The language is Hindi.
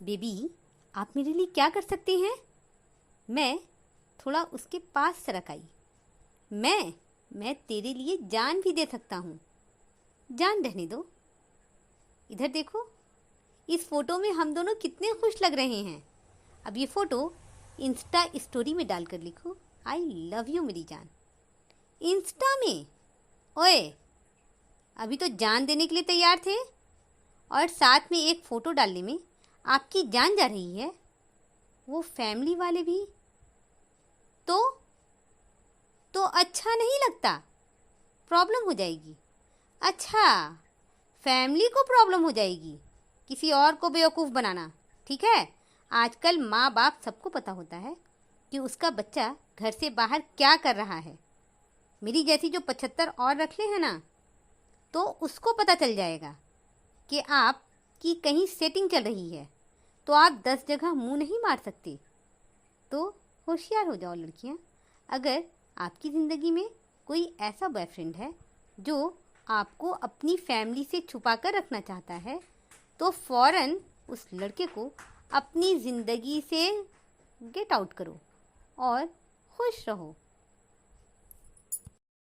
बेबी, आप मेरे लिए क्या कर सकती हैं? मैं थोड़ा उसके पास सरक आई। मैं तेरे लिए जान भी दे सकता हूँ। जान रहने दो। इधर देखो, इस फोटो में हम दोनों कितने खुश लग रहे हैं। अब ये फोटो इंस्टा स्टोरी में डालकर लिखो, आई लव यू मेरी जान। इंस्टा में? ओए, अभी तो जान देने के लिए तैयार थे और साथ में एक फ़ोटो डालने में आपकी जान जा रही है, वो फैमिली वाले भी। तो अच्छा नहीं लगता, प्रॉब्लम हो जाएगी। अच्छा, फैमिली को प्रॉब्लम हो जाएगी, किसी और को बेवकूफ़ बनाना। ठीक है, आजकल माँ बाप सबको पता होता है कि उसका बच्चा घर से बाहर क्या कर रहा है। मेरी जैसी जो 75 और रख ले है ना, तो उसको पता चल जाएगा कि आपकी कहीं सेटिंग चल रही है, तो आप 10 जगह मुंह नहीं मार सकते। तो होशियार हो जाओ लड़कियां। अगर आपकी ज़िंदगी में कोई ऐसा बॉयफ्रेंड है जो आपको अपनी फैमिली से छुपा कर रखना चाहता है, तो फ़ौरन उस लड़के को अपनी ज़िंदगी से गेट आउट करो और खुश रहो।